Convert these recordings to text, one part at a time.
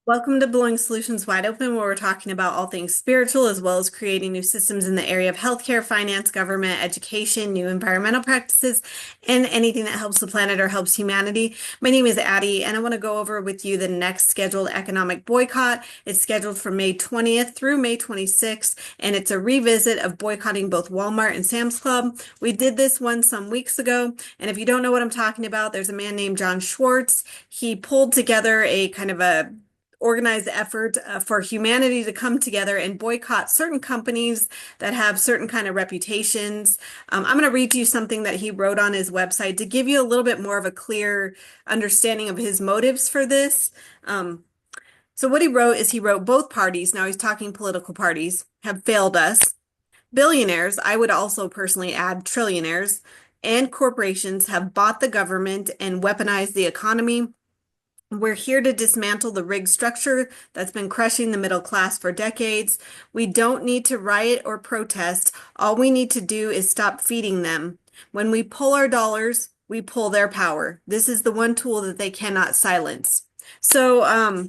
Welcome to Blowing Solutions Wide Open, where we're talking about all things spiritual, as well as creating new systems in the area of healthcare, finance, government, education, new environmental practices, and anything that helps the planet or helps humanity. My name is Addie, and I want to go over with you the next scheduled economic boycott. It's scheduled for May 20th through May 26th, and it's a revisit of boycotting both Walmart and Sam's Club. We did this one some weeks ago, and if you don't know what I'm talking about, there's a man named John Schwartz. He pulled together a kind of a organized effort for humanity to come together and boycott certain companies that have certain kind of reputations. I'm going to read you something that he wrote on his website to give you a little bit more of a clear understanding of his motives for this. So what he wrote is he wrote both parties, now he's talking political parties, have failed us. Billionaires, I would also personally add trillionaires, and corporations have bought the government and weaponized the economy. We're here to dismantle the rigged structure that's been crushing the middle class for decades. We don't need to riot or protest. All we need to do is stop feeding them. When we pull our dollars, we pull their power. This is the one tool that they cannot silence. So,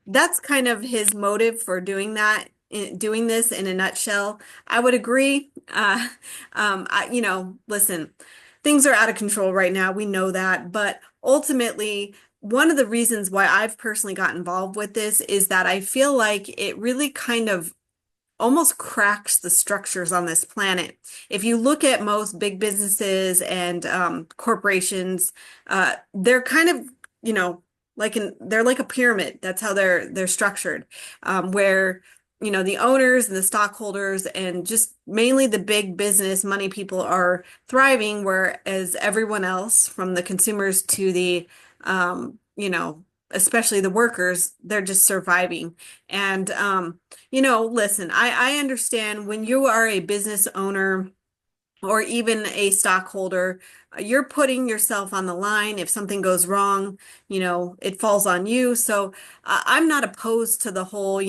that's kind of his motive for doing that, doing this in a nutshell. I would agree. Listen, things are out of control right now. We know that, but ultimately, one of the reasons why I've personally got involved with this is that I feel like it really kind of almost cracks the structures on this planet. If you look at most big businesses and corporations, they're kind of, they're like a pyramid. That's how they're structured, where the owners and the stockholders and just mainly the big business money people are thriving, whereas everyone else, from the consumers to the especially the workers, they're just surviving. And listen, I understand when you are a business owner or even a stockholder, you're putting yourself on the line. If something goes wrong, it falls on you. So I'm not opposed to the whole,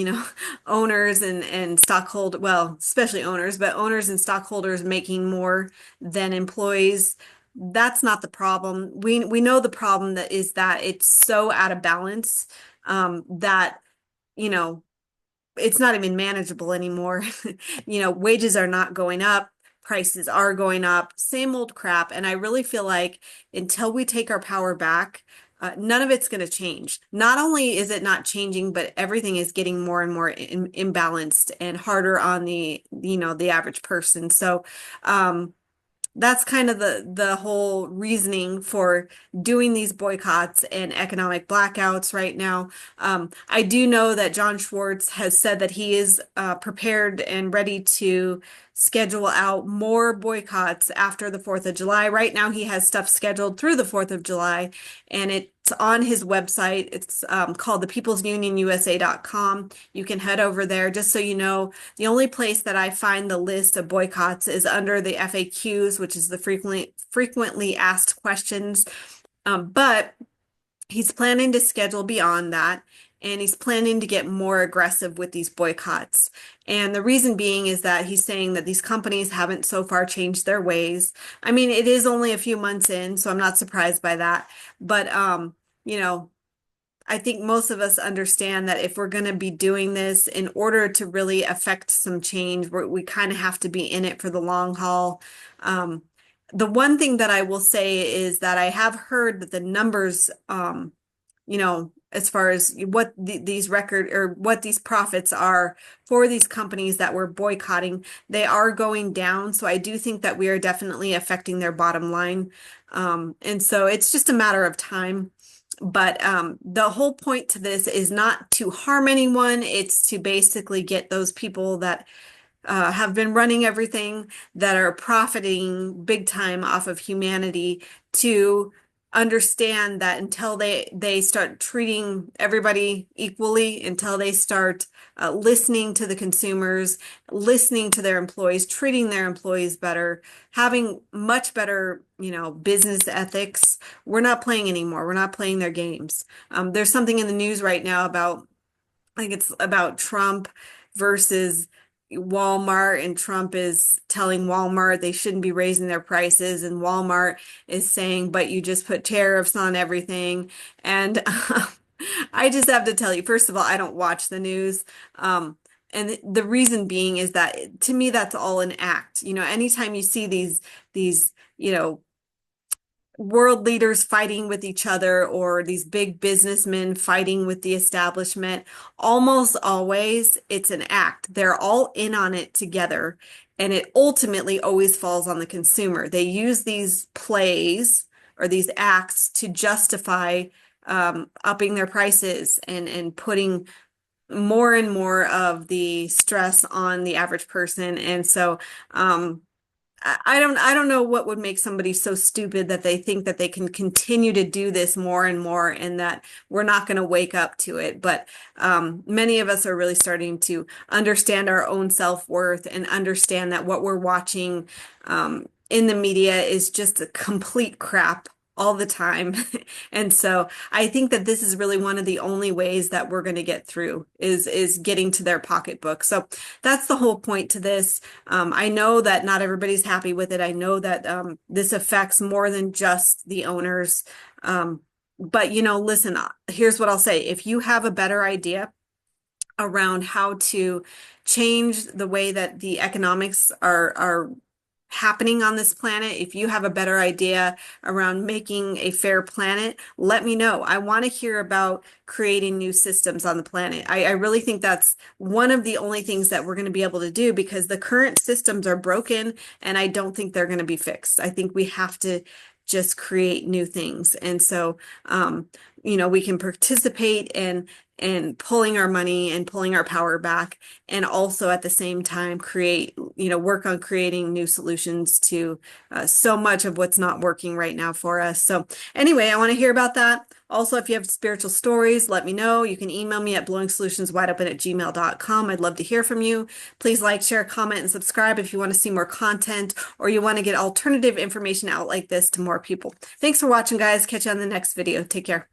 owners and stockholder, well, especially owners, but owners and stockholders making more than employees. That's not the problem. We know the problem that is that it's so out of balance, that, you know, it's not even manageable anymore. Wages are not going up, prices are going up, same old crap. And I really feel like until we take our power back, none of it's going to change. Not only is it not changing, but everything is getting more and more imbalanced and harder on the average person. So, that's kind of the whole reasoning for doing these boycotts and economic blackouts right now. I do know that John Schwartz has said that he is prepared and ready to schedule out more boycotts after the 4th of July. Right now, he has stuff scheduled through the 4th of July, and it's on his website. It's called thepeoplesunionusa.com. You can head over there. Just so you know, the only place that I find the list of boycotts is under the FAQs, which is the frequently asked questions. But he's planning to schedule beyond that, and he's planning to get more aggressive with these boycotts. And the reason being is that he's saying that these companies haven't so far changed their ways. I mean, it is only a few months in, so I'm not surprised by that. But I think most of us understand that if we're going to be doing this in order to really affect some change, we kind of have to be in it for the long haul. The one thing that I will say is that I have heard that the numbers, as far as what these record or what these profits are for these companies that we're boycotting, they are going down. So I do think that we are definitely affecting their bottom line. And so it's just a matter of time. But the whole point to this is not to harm anyone. It's to basically get those people that have been running everything, that are profiting big time off of humanity, to understand that until they start treating everybody equally, until they start listening to the consumers, listening to their employees, treating their employees better, having much better, business ethics, we're not playing anymore. We're not playing their games. There's something in the news right now about, I think it's about Trump versus Walmart, and Trump is telling Walmart they shouldn't be raising their prices, and Walmart is saying, but you just put tariffs on everything. And I just have to tell you, first of all, I don't watch the news. And the reason being is that to me, that's all an act. You know, anytime you see these, you know, world leaders fighting with each other or these big businessmen fighting with the establishment, almost always it's an act. They're all in on it together, and it ultimately always falls on the consumer. They use these plays or these acts to justify upping their prices and putting more and more of the stress on the average person. And so, I don't know what would make somebody so stupid that they think that they can continue to do this more and more and that we're not going to wake up to it. But many of us are really starting to understand our own self-worth and understand that what we're watching in the media is just a complete crap all the time. And so I think that this is really one of the only ways that we're going to get through is getting to their pocketbook. So that's the whole point to this. I know that not everybody's happy with it. I know that this affects more than just the owners. But you know, listen, here's what I'll say. If you have a better idea around how to change the way that the economics are happening on this planet, if you have a better idea around making a fair planet, let me know. I want to hear about creating new systems on the planet. I really think that's one of the only things that we're going to be able to do because the current systems are broken and I don't think they're going to be fixed. I think we have to just create new things. And so, you know, we can participate in pulling our money and pulling our power back, and also at the same time create, you know, work on creating new solutions to so much of what's not working right now for us. So anyway, I want to hear about that. Also, if you have spiritual stories, let me know. You can email me at blowingsolutionswideopen@gmail.com. I'd love to hear from you. Please like, share, comment, and subscribe if you want to see more content or you want to get alternative information out like this to more people. Thanks for watching, guys. Catch you on the next video. Take care.